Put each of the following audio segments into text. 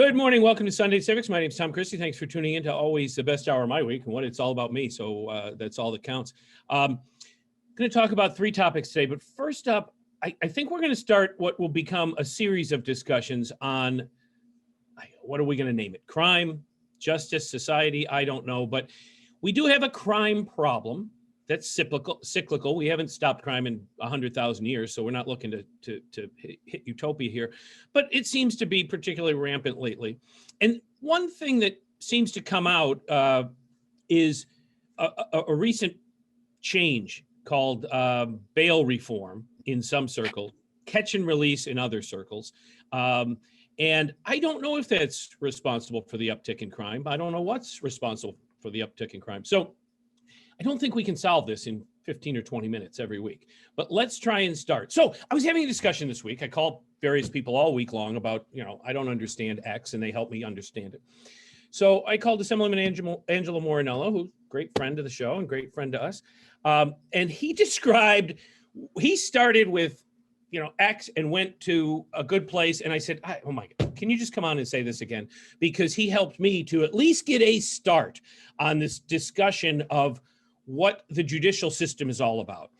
Good morning. Welcome to Sunday Civics. My name is Tom Christie. Thanks for tuning in to always the best hour of my week and what it's all about me. So that's all that counts. I'm going to talk about three topics today. But first up, I think we're going to start what will become a series of discussions on, what are we going to name it? Crime, justice, society, I don't know. But we do have a crime problem that's cyclical. We haven't stopped crime in 100,000 years, so we're not looking to hit utopia here. But it seems to be particularly rampant lately. And one thing that seems to come out is a recent change called bail reform in some circles, catch and release in other circles. And I don't know if that's responsible for the uptick in crime. I don't know what's responsible for the uptick in crime. So I don't think we can solve this in 15 or 20 minutes every week, but let's try and start. So I was having a discussion this week. I called various people all week long about, I don't understand X, and they helped me understand it. So I called Assemblyman Angelo Morinello, who's a great friend of the show and great friend to us. And he started with, X and went to a good place. And I said, oh my God, can you just come on and say this again? Because he helped me to at least get a start on this discussion of what the judicial system is all about.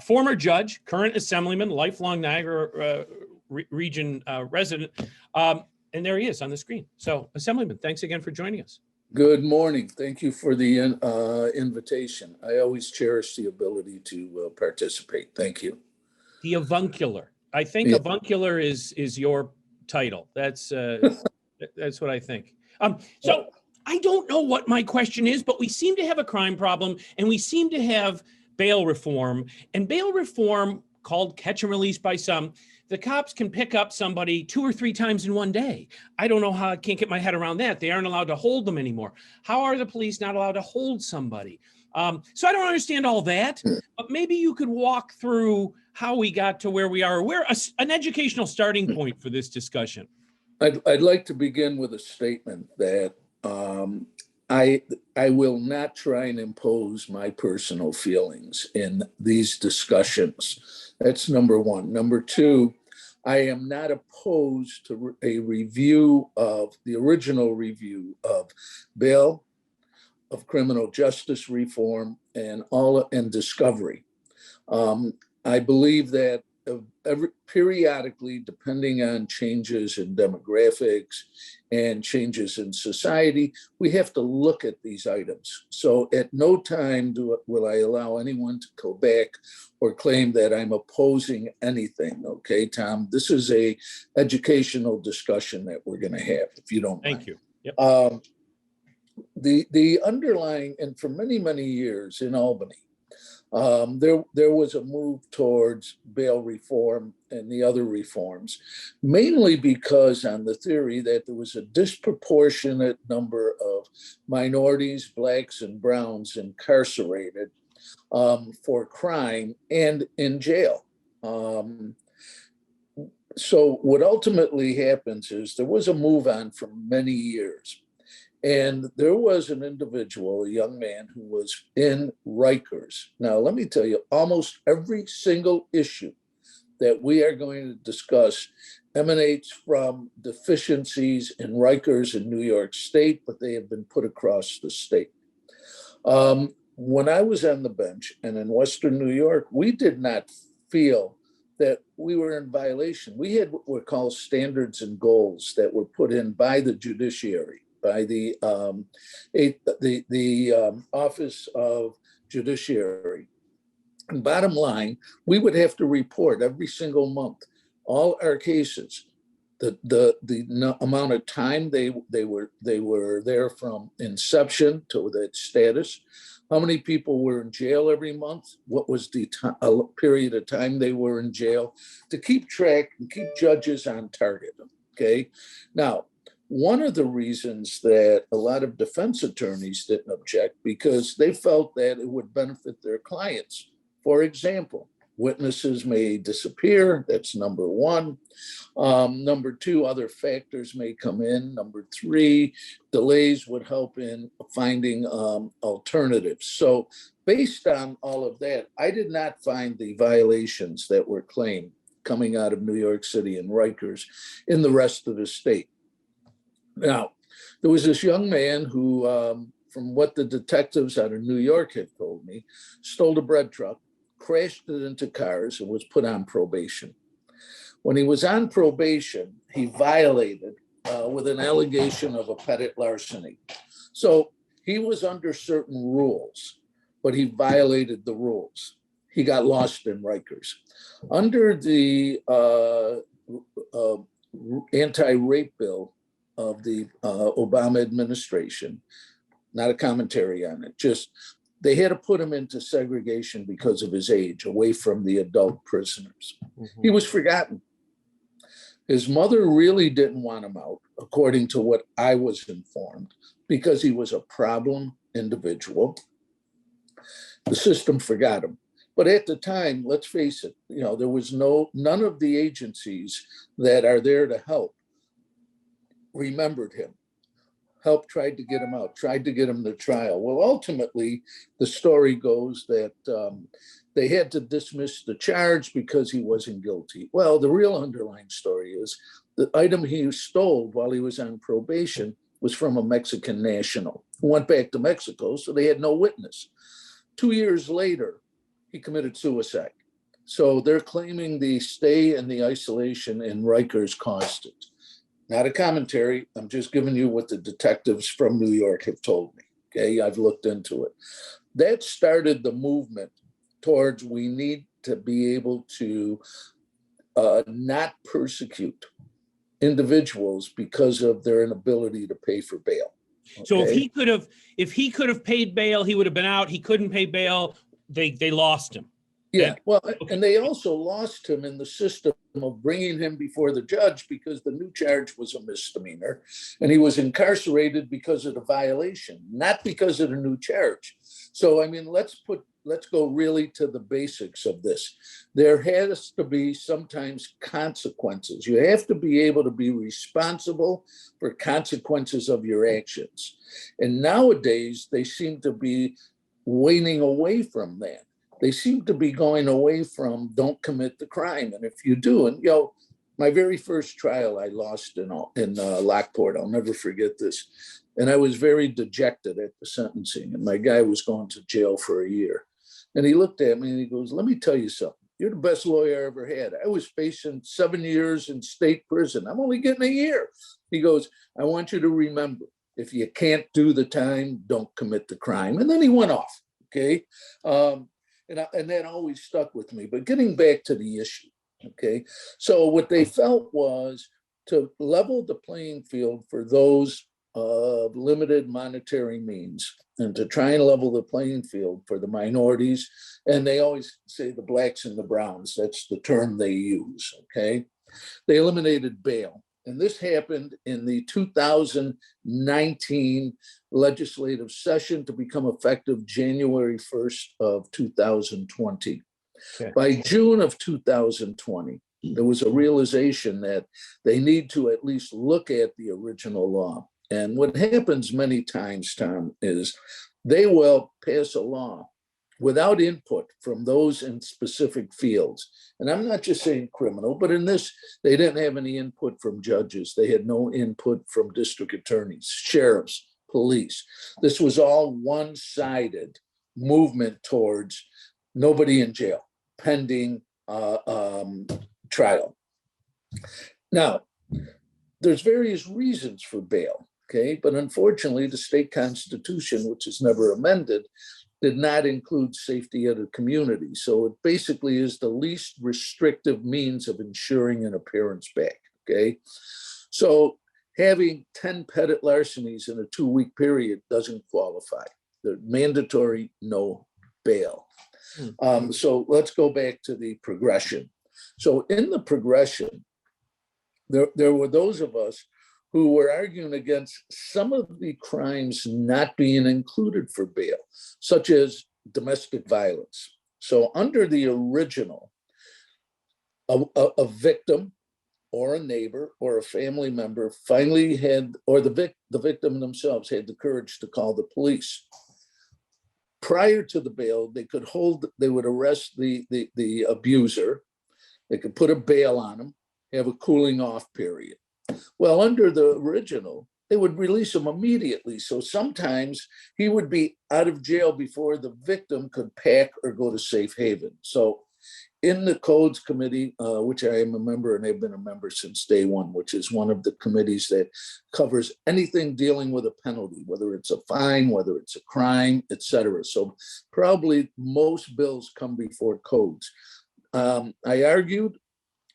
Former judge, current assemblyman, lifelong Niagara region resident. And there he is on the screen. So Assemblyman, thanks again for joining us. Good morning. Thank you for the invitation. I always cherish the ability to participate. Thank you. The avuncular. I think avuncular is your title. That's what I think. So I don't know what my question is, but we seem to have a crime problem, and we seem to have bail reform. And bail reform, called catch and release by some, the cops can pick up somebody 2 or 3 times in one day. I don't know how. I can't get my head around that. They aren't allowed to hold them anymore. How are the police not allowed to hold somebody? So I don't understand all that, but maybe you could walk through how we got to where we are, an educational starting point for this discussion. I'd like to begin with a statement that I will not try and impose my personal feelings in these discussions. That's number one. Number two, I am not opposed to a review of the original review of bail, of criminal justice reform, and discovery. I believe that periodically, depending on changes in demographics and changes in society, we have to look at these items. So at no time will I allow anyone to go back or claim that I'm opposing anything. Okay, Tom, this is a educational discussion that we're going to have, if you don't mind. Thank you. Yep. The underlying, and for many, many years in Albany, there was a move towards bail reform and the other reforms, mainly because on the theory that there was a disproportionate number of minorities, blacks, and browns incarcerated for crime and in jail. So what ultimately happens is there was a move on for many years. And there was an individual, a young man, who was in Rikers. Now, let me tell you, almost every single issue that we are going to discuss emanates from deficiencies in Rikers in New York State, but they have been put across the state. When I was on the bench and in Western New York, we did not feel that we were in violation. We had what were called standards and goals that were put in by the judiciary, by the Office of Judiciary. And bottom line, we would have to report every single month all our cases, the amount of time they were there from inception to that status, how many people were in jail every month, what was the period of time they were in jail, to keep track and keep judges on target. Okay, now, one of the reasons that a lot of defense attorneys didn't object, because they felt that it would benefit their clients. For example, witnesses may disappear. That's number one. Number two, other factors may come in. Number three, delays would help in finding alternatives. So based on all of that, I did not find the violations that were claimed coming out of New York City and Rikers in the rest of the state. Now, there was this young man who, from what the detectives out of New York had told me, stole a bread truck, crashed it into cars, and was put on probation. When he was on probation, he violated with an allegation of a petit larceny. So he was under certain rules, but he violated the rules. He got lost in Rikers. Under the anti-rape bill of the Obama administration, not a commentary on it, just they had to put him into segregation because of his age, away from the adult prisoners. Mm-hmm. He was forgotten. His mother really didn't want him out, according to what I was informed, because he was a problem individual. The system forgot him. But at the time, let's face it, there was none of the agencies that are there to help remembered him. Help tried to get him out, tried to get him to trial. Well, ultimately, the story goes that they had to dismiss the charge because he wasn't guilty. Well, the real underlying story is the item he stole while he was on probation was from a Mexican national who went back to Mexico, so they had no witness. 2 years later, he committed suicide. So they're claiming the stay and the isolation in Rikers caused it. Not a commentary. I'm just giving you what the detectives from New York have told me. Okay, I've looked into it. That started the movement towards we need to be able to not persecute individuals because of their inability to pay for bail. Okay? So if he could have paid bail, he would have been out. He couldn't pay bail. They lost him. Yeah, well, and they also lost him in the system of bringing him before the judge because the new charge was a misdemeanor, and he was incarcerated because of the violation, not because of the new charge. So, I mean, let's go really to the basics of this. There has to be sometimes consequences. You have to be able to be responsible for consequences of your actions. And nowadays, they seem to be waning away from that. They seem to be going away from don't commit the crime. And if you do, and my very first trial I lost in Lockport, I'll never forget this. And I was very dejected at the sentencing. And my guy was going to jail for a year. And he looked at me and he goes, let me tell you something. You're the best lawyer I ever had. I was facing 7 years in state prison. I'm only getting a year. He goes, I want you to remember, if you can't do the time, don't commit the crime. And then he went off. Okay. And that always stuck with me. But getting back to the issue, okay? So what they felt was to level the playing field for those limited monetary means and to try and level the playing field for the minorities. And they always say the blacks and the browns. That's the term they use, okay? They eliminated bail. And this happened in the 2019 legislative session to become effective January 1st of 2020. Okay. By June of 2020, there was a realization that they need to at least look at the original law. And what happens many times, Tom, is they will pass a law without input from those in specific fields. And I'm not just saying criminal, but in this, they didn't have any input from judges. They had no input from district attorneys, sheriffs, police. This was all one-sided movement towards nobody in jail, pending trial. Now, there's various reasons for bail, okay? But unfortunately, the state constitution, which is never amended, did not include safety of the community. So it basically is the least restrictive means of ensuring an appearance back, okay? So having 10 petit larcenies in a 2-week period doesn't qualify. They're mandatory, no bail. So let's go back to the progression. So in the progression, there were those of us who were arguing against some of the crimes not being included for bail, such as domestic violence. So under the original, a victim or a neighbor or a family member finally had, or the victim themselves had the courage to call the police. Prior to the bail, they would arrest the abuser, they could put a bail on him, have a cooling off period. Well, under the original, they would release him immediately. So sometimes he would be out of jail before the victim could pack or go to safe haven. So in the codes committee, which I am a member and have been a member since day one, which is one of the committees that covers anything dealing with a penalty, whether it's a fine, whether it's a crime, etc. So probably most bills come before codes. I argued,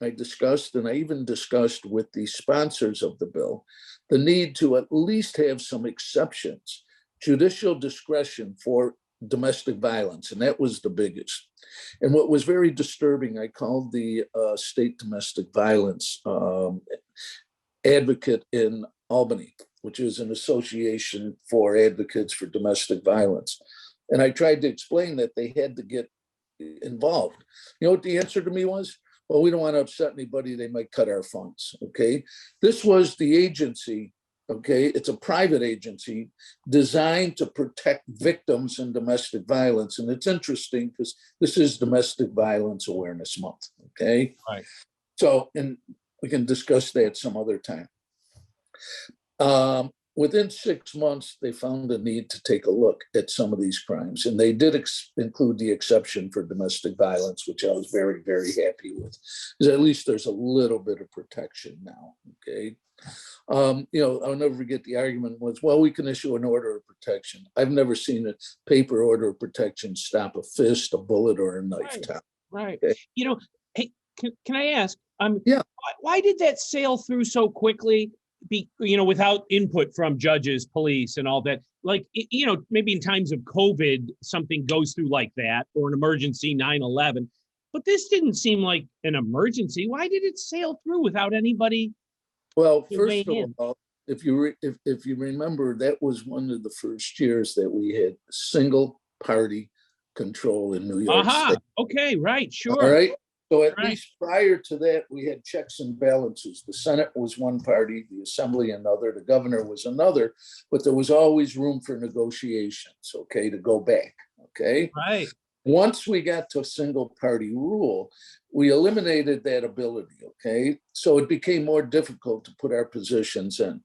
I discussed, and I even discussed with the sponsors of the bill, the need to at least have some exceptions, judicial discretion for domestic violence, and that was the biggest. And what was very disturbing, I called the state domestic violence advocate in Albany, which is an association for advocates for domestic violence. And I tried to explain that they had to get involved. You know what the answer to me was? Well, we don't want to upset anybody. They might cut our funds. Okay. This was the agency. Okay. It's a private agency designed to protect victims in domestic violence. And it's interesting because this is Domestic Violence Awareness Month. Okay. Right. So, and we can discuss that some other time. Within 6 months, they found a need to take a look at some of these crimes. And they did include the exception for domestic violence, which I was very, very happy with. Because at least there's a little bit of protection now, okay? You know, I'll never forget the argument was, well, we can issue an order of protection. I've never seen a paper order of protection stop a fist, a bullet, or a knife tap. Right. Okay? You know, hey, can I ask, Yeah. why did that sail through so quickly? You know, without input from judges, police, and all that, like, you know, maybe in times of COVID, something goes through like that, or an emergency 9/11, but this didn't seem like an emergency. Why did it sail through without anybody? Well, first of all, if you remember, that was one of the first years that we had single party control in New York State. Okay, right, sure. All right. So at Right. least prior to that, we had checks and balances. The Senate was one party, the Assembly another, the governor was another, but there was always room for negotiations, okay, to go back, okay? Right. Once we got to single party rule, we eliminated that ability, okay? So it became more difficult to put our positions in.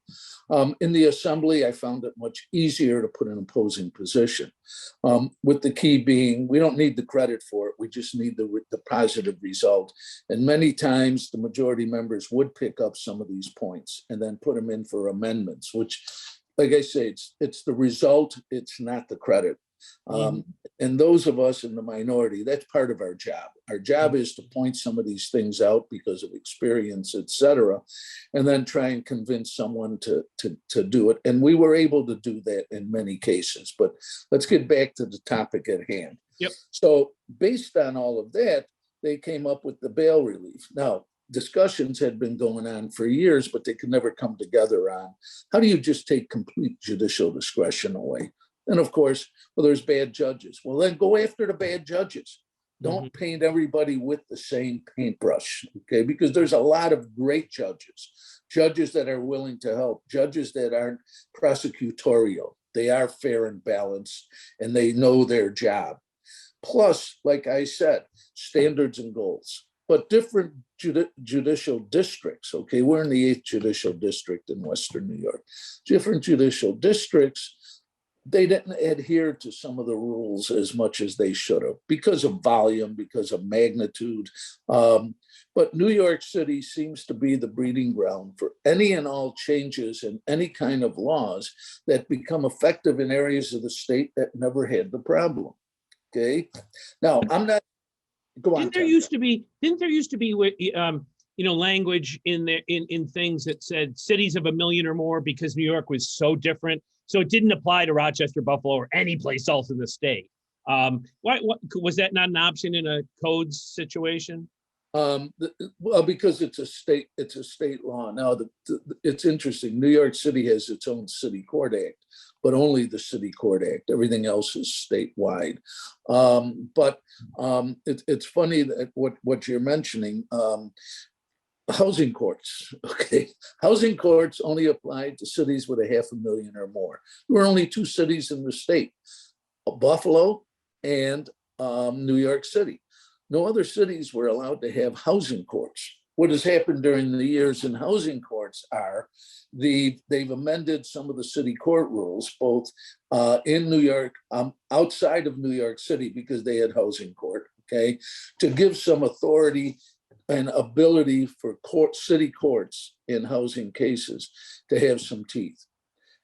In the assembly, I found it much easier to put an opposing position, with the key being, we don't need the credit for it, we just need the positive result. And many times the majority members would pick up some of these points and then put them in for amendments, which, like I say, it's the result, it's not the credit. And those of us in the minority, that's part of our job. Our job is to point some of these things out because of experience, et cetera, and then try and convince someone to do it. And we were able to do that in many cases. But let's get back to the topic at hand. Yep. So based on all of that, they came up with the bail relief. Now, discussions had been going on for years, but they could never come together on how do you just take complete judicial discretion away? And of course, well, there's bad judges. Well, then go after the bad judges. Don't paint everybody with the same paintbrush, okay? Because there's a lot of great judges, judges that are willing to help, judges that aren't prosecutorial. They are fair and balanced, and they know their job. Plus, like I said, standards and goals. But different judicial districts, okay? We're in the 8th Judicial District in Western New York. Different judicial districts, they didn't adhere to some of the rules as much as they should have because of volume, because of magnitude. But New York City seems to be the breeding ground for any and all changes in any kind of laws that become effective in areas of the state that never had the problem. Okay. Now, I'm not, go on. Didn't there used to be, you know, language in there in things that said cities of 1 million or more, because New York was so different. So it didn't apply to Rochester, Buffalo, or any place else in the state. Why was that not an option in a codes situation? Well, because it's a state law. Now, it's interesting. New York City has its own City Court Act, but only the City Court Act. Everything else is statewide. But it's funny that what you're mentioning. Housing courts, okay. Housing courts only applied to cities with 500,000 or more. There were only 2 cities in the state, Buffalo and New York City. No other cities were allowed to have housing courts. What has happened during the years in housing court courts are they've amended some of the city court rules, both in New York, outside of New York City, because they had housing court, okay, to give some authority and ability for city courts in housing cases to have some teeth.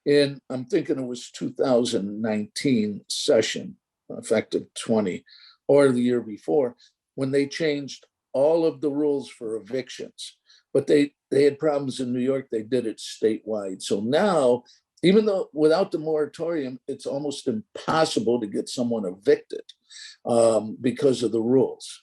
And I'm thinking it was 2019 session, effective 20, or the year before, when they changed all of the rules for evictions. But they had problems in New York, they did it statewide. So now, even though without the moratorium, it's almost impossible to get someone evicted because of the rules.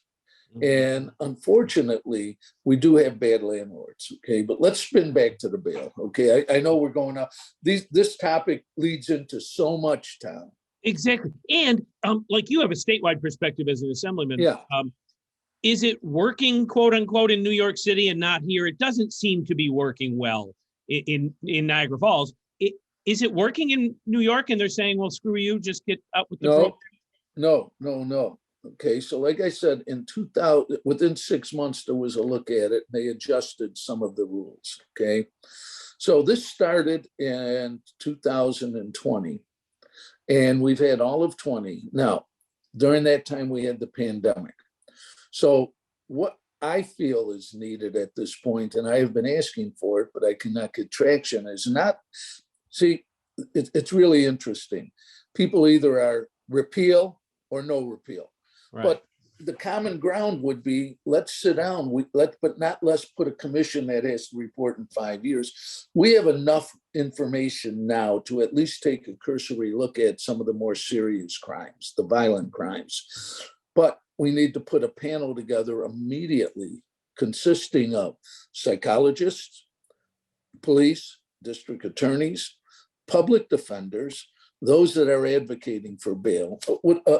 And unfortunately, we do have bad landlords, okay? But let's spin back to the bail, okay? I know we're going up. This topic leads into so much, Tom. Exactly. And like you have a statewide perspective as an assemblyman. Yeah. Is it working, quote unquote, in New York City and not here? It doesn't seem to be working well in Niagara Falls. Is it working in New York and they're saying, well, screw you, just get out with the program? No. Okay, so like I said, in 2000, within 6 months, there was a look at it. And they adjusted some of the rules, okay? So this started in 2020, and we've had all of 20. Now, during that time, we had the pandemic. So what I feel is needed at this point, and I have been asking for it, but I cannot get traction, is not, see, it's really interesting. People either are repeal or no repeal. Right. But the common ground would be, let's sit down, but not let's put a commission that has to report in 5 years. We have enough information now to at least take a cursory look at some of the more serious crimes, the violent crimes. But we need to put a panel together immediately consisting of psychologists, police, district attorneys, public defenders, those that are advocating for bail,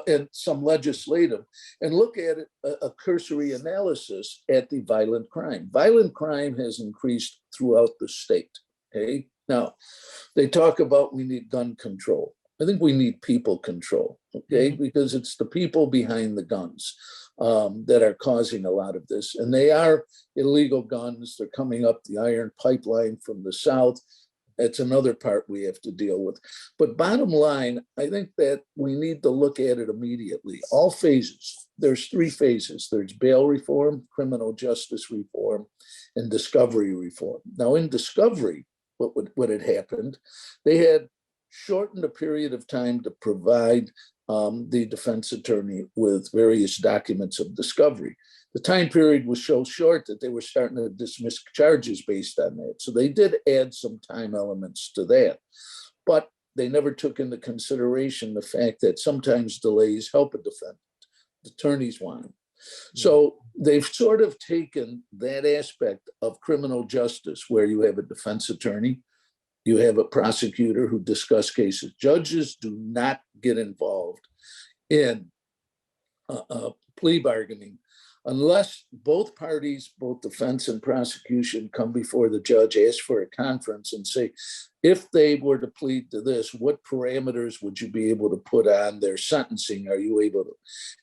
and some legislative, and look at it, a cursory analysis at the violent crime. Violent crime has increased throughout the state, okay? Now, they talk about we need gun control. I think we need people control, okay? Because it's the people behind the guns that are causing a lot of this. And they are illegal guns. They're coming up the iron pipeline from the south. That's another part we have to deal with. But bottom line, I think that we need to look at it immediately. All phases. There's 3 phases. There's bail reform, criminal justice reform, and discovery reform. Now in discovery, what had happened, they had shortened a period of time to provide the defense attorney with various documents of discovery. The time period was so short that they were starting to dismiss charges based on that. So they did add some time elements to that, but they never took into consideration the fact that sometimes delays help a defendant. The attorneys want them. So they've sort of taken that aspect of criminal justice where you have a defense attorney, you have a prosecutor who discuss cases. Judges do not get involved in plea bargaining unless both parties, both defense and prosecution, come before the judge, ask for a conference and say, if they were to plead to this, what parameters would you be able to put on their sentencing? Are you able to?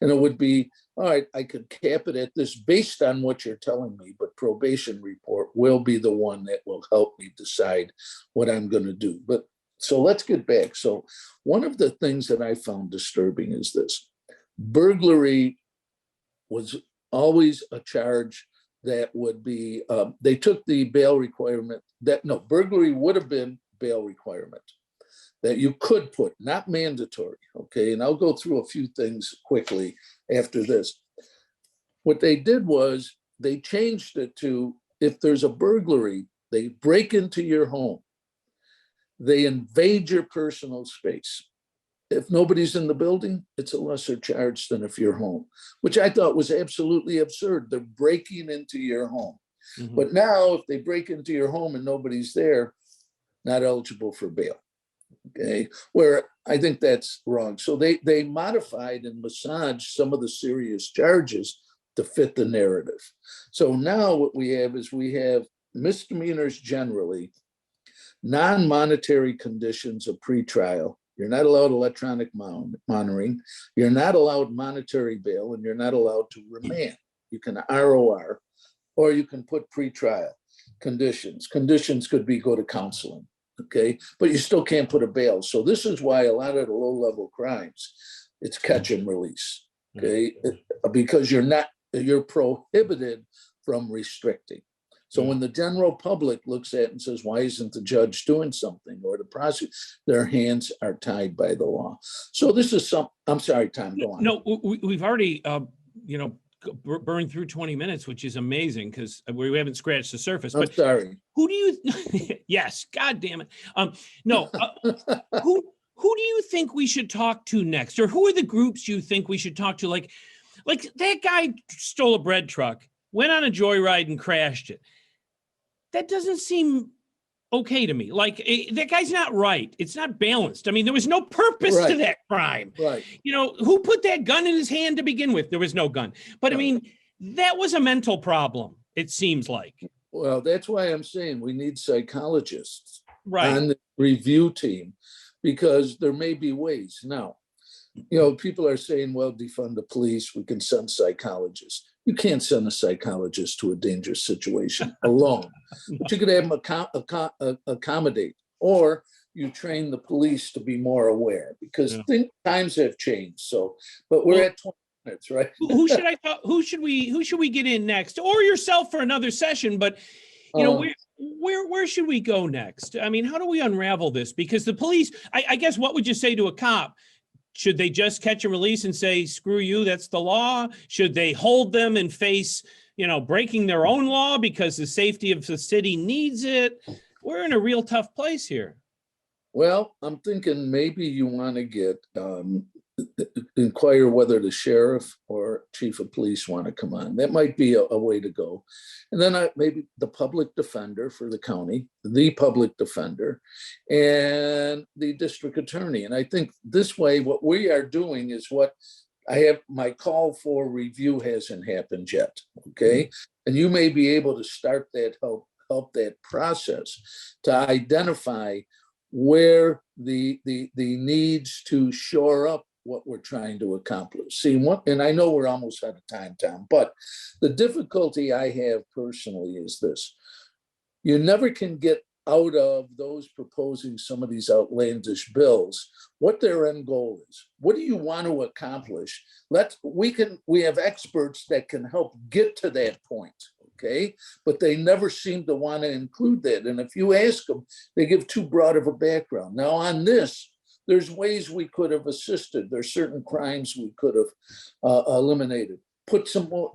And it would be, all right, I could cap it at this based on what you're telling me, but probation report will be the one that will help me decide what I'm going to do. But so let's get back. So one of the things that I found disturbing is this: burglary was always a charge that would be, they took the bail requirement burglary would have been bail requirement that you could put, not mandatory, okay? And I'll go through a few things quickly after this. What they did was they changed it to, if there's a burglary, they break into your home, they invade your personal space. If nobody's in the building, it's a lesser charge than if you're home, which I thought was absolutely absurd. They're breaking into your home. But now if they break into your home and nobody's there, not eligible for bail, okay? Where I think that's wrong. So they modified and massaged some of the serious charges to fit the narrative. So now what we have is we have misdemeanors generally, non-monetary conditions of pretrial. You're not allowed electronic monitoring. You're not allowed monetary bail, and you're not allowed to remand. You can ROR, or you can put pretrial. conditions. Conditions could be go to counseling, okay? But you still can't put a bail. So this is why a lot of the low-level crimes, it's catch and release, okay? Because you're prohibited from restricting. So when the general public looks at it and says, why isn't the judge doing something, or the prosecutor, their hands are tied by the law. So this is I'm sorry, Tom, go on. No, we've already, burned through 20 minutes, which is amazing because we haven't scratched the surface. I'm But sorry. who do you, yes, God damn it. Who do you think we should talk to next? Or who are the groups you think we should talk to? Like that guy stole a bread truck, went on a joyride and crashed it. That doesn't seem okay to me. Like that guy's not right. It's not balanced. I mean, there was no purpose to that crime. Right. Who put that gun in his hand to begin with? There was no gun. But I mean, that was a mental problem, it seems like. Well, that's why I'm saying we need psychologists on the review team, because there may be ways. Now, people are saying, well, defund the police, we can send psychologists. You can't send a psychologist to a dangerous situation alone. But you could have them accommodate, or you train the police to be more aware, because times have changed. So, but we're at 20 minutes, right? Who should I talk? Who should we get in next, or yourself for another session? But where should we go next? I mean, how do we unravel this? Because the police, I guess, what would you say to a cop? Should they just catch and release and say, screw you, that's the law? Should they hold them and face, breaking their own law because the safety of the city needs it? We're in a real tough place here. Well, I'm thinking maybe you want to get, inquire whether the sheriff or chief of police want to come on. That might be a way to go. And then maybe the public defender for the county, the public defender, and the district attorney. And I think this way, what we are doing is what I have, my call for review hasn't happened yet, okay? And you may be able to start that, help that process to identify where the needs to shore up what we're trying to accomplish. See, and I know we're almost out of time, Tom, but the difficulty I have personally is this. You never can get out of those proposing some of these outlandish bills what their end goal is. What do you want to accomplish? We have experts that can help get to that point, okay? But they never seem to want to include that. And if you ask them, they give too broad of a background. Now on this, there's ways we could have assisted. There's certain crimes we could have eliminated. Put some more,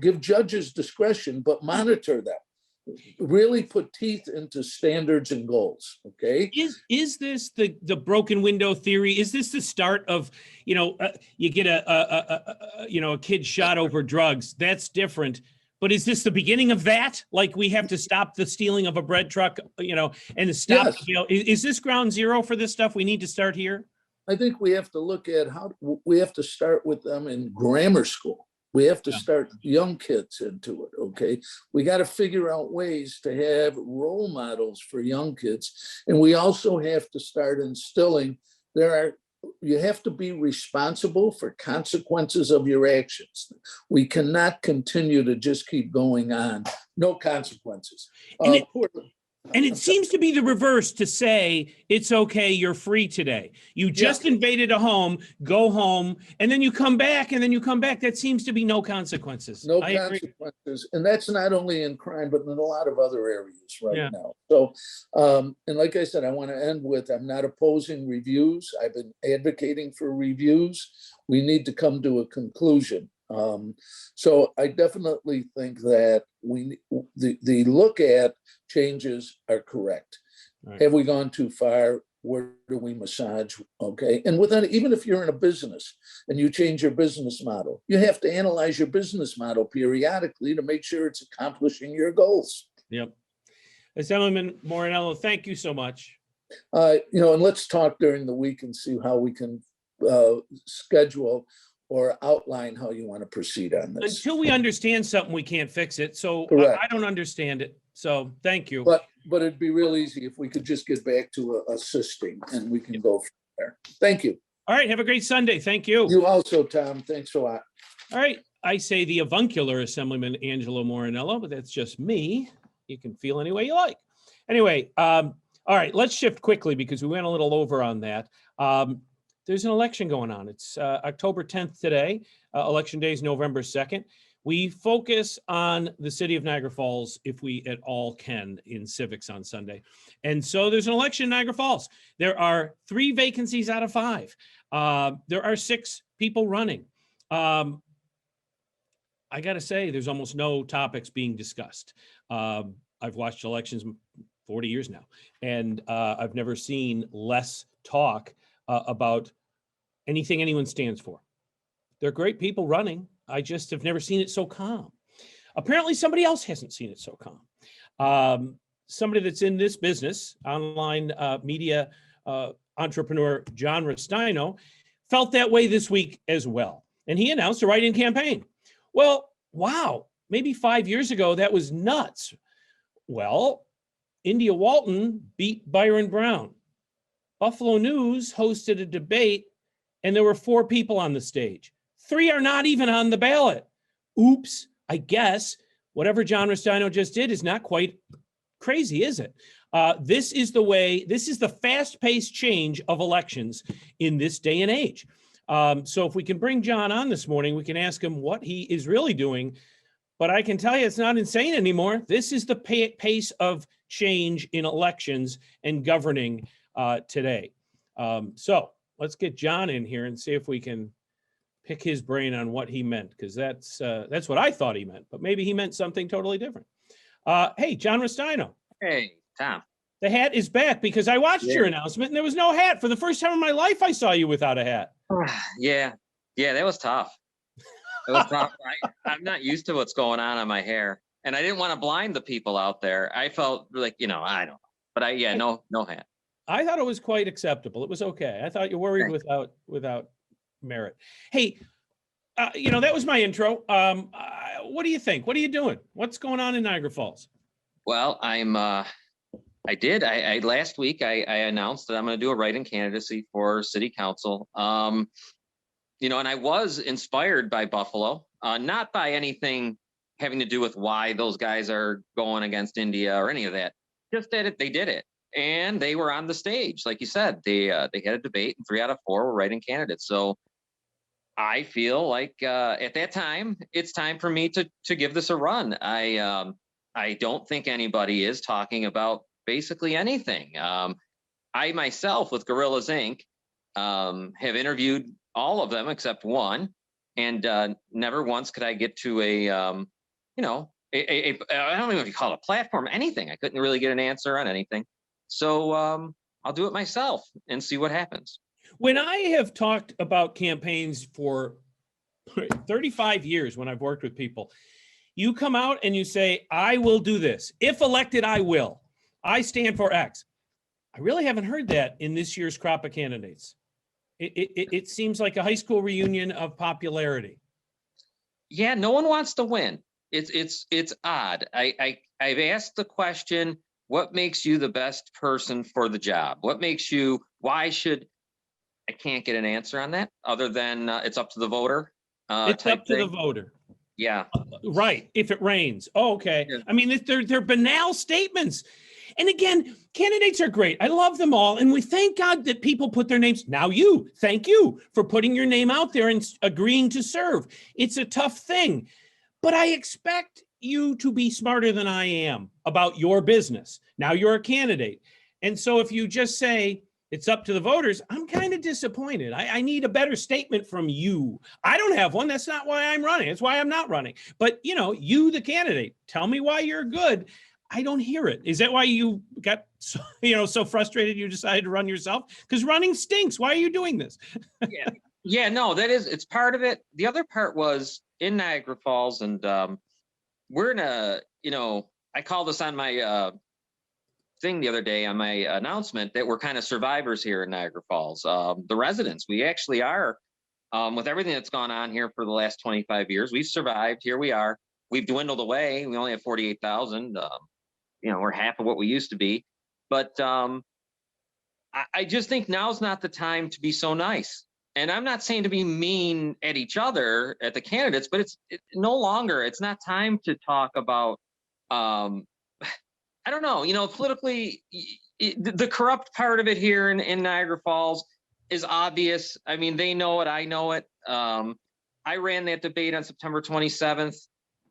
give judges discretion, but monitor them. Really put teeth into standards and goals. Okay. Is this the broken window theory? Is this the start of, you get a kid shot over drugs? That's different. But is this the beginning of that? Like we have to stop the stealing of a bread truck, and stop. Yes. Is this ground zero for this stuff? We need to start here. I think we have to look at we have to start with them in grammar school. We have to start young kids into it, okay? We got to figure out ways to have role models for young kids. And we also have to start instilling, you have to be responsible for consequences of your actions. We cannot continue to just keep going on, no consequences. And it seems to be the reverse to say, it's okay, you're free today. You just invaded a home, go home, and then you come back, That seems to be no consequences. No consequences. And that's not only in crime, but in a lot of other areas now. So, and like I said, I want to end with, I'm not opposing reviews. I've been advocating for reviews. We need to come to a conclusion. So I definitely think that the look at changes are correct. Right. Have we gone too far? Where do we massage? Okay. And even if you're in a business and you change your business model, you have to analyze your business model periodically to make sure it's accomplishing your goals. Yep. Assemblyman Morinello, thank you so much. And let's talk during the week and see how we can schedule or outline how you want to proceed on this. Until we understand something, we can't fix it. So I don't understand it. So thank you. But it'd be real easy if we could just get back to assisting, and we can go from there. Thank you. All right. Have a great Sunday. Thank you. You also, Tom. Thanks a lot. All right. I say the avuncular Assemblyman Angelo Morinello, but that's just me. You can feel any way you like. Anyway, all right, let's shift quickly because we went a little over on that. There's an election going on. It's October 10th today. Election day is November 2nd. We focus on the city of Niagara Falls if we at all can in civics on Sunday. And so there's an election in Niagara Falls. There are 3 vacancies out of 5. There are 6 people running. I got to say, there's almost no topics being discussed. I've watched elections 40 years now, and I've never seen less talk about anything anyone stands for. They're great people running. I just have never seen it so calm. Apparently somebody else hasn't seen it so calm. Somebody that's in this business, online media entrepreneur John Restaino, felt that way this week as well. And he announced a write-in campaign. Well, wow, maybe 5 years ago, that was nuts. Well, India Walton beat Byron Brown. Buffalo News hosted a debate, and there were 4 people on the stage. 3 are not even on the ballot. Oops, I guess whatever John Restaino just did is not quite crazy, is it? This is the fast-paced change of elections in this day and age. So if we can bring John on this morning, we can ask him what he is really doing. But I can tell you it's not insane anymore. This is the pace of change in elections and governing today. So let's get John in here and see if we can pick his brain on what he meant, because that's what I thought he meant, but maybe he meant something totally different. Hey, John Restaino. Hey, Tom. The hat is back because I watched your announcement and there was no hat. For the first time in my life, I saw you without a hat. Yeah, that was tough. It was tough. I'm not used to what's going on my hair, and I didn't want to blind the people out there. I felt like, I don't know, but no hat. I thought it was quite acceptable. It was okay. I thought you worried without merit. Hey, that was my intro. What do you think? What are you doing? What's going on in Niagara Falls? Well, last week I announced that I'm going to do a write-in candidacy for city council. And I was inspired by Buffalo, not by anything having to do with why those guys are going against India or any of that. Just that they did it, and they were on the stage, like you said. They had a debate, and 3 out of 4 were write-in candidates. So I feel like at that time, it's time for me to give this a run. I don't think anybody is talking about basically anything. I myself, with Gorillas Inc., have interviewed all of them except one, and never once could I get to I don't know if you call it a platform, anything. I couldn't really get an answer on anything. So I'll do it myself and see what happens. When I have talked about campaigns for 35 years, when I've worked with people, you come out and you say, I will do this. If elected, I will. I stand for X. I really haven't heard that in this year's crop of candidates. It seems like a high school reunion of popularity. Yeah, no one wants to win. It's odd. I've asked the question, what makes you the best person for the job? I can't get an answer on that other than it's up to the voter. It's up to the voter. Yeah. Right. If it rains. Oh, okay. Yeah. I mean, they're banal statements. And again, candidates are great. I love them all. And we thank God that people put their names. Now thank you for putting your name out there and agreeing to serve. It's a tough thing, but I expect you to be smarter than I am about your business. Now you're a candidate. And so if you just say, it's up to the voters, I'm kind of disappointed. I need a better statement from you. I don't have one. That's not why I'm running. That's why I'm not running. But, you, the candidate, tell me why you're good. I don't hear it. Is that why you got so frustrated you decided to run yourself? Because running stinks. Why are you doing this? No, it's part of it. The other part was in Niagara Falls, and we're in I call this on my thing the other day on my announcement that we're kind of survivors here in Niagara Falls. The residents, we actually are, with everything that's gone on here for the last 25 years, we've survived. Here we are. We've dwindled away. We only have 48,000. We're half of what we used to be. But I just think now's not the time to be so nice. And I'm not saying to be mean at each other, at the candidates, but it's no longer. It's not time to talk about I don't know, politically, the corrupt part of it here in Niagara Falls is obvious. I mean, they know it. I know it. I ran that debate on September 27th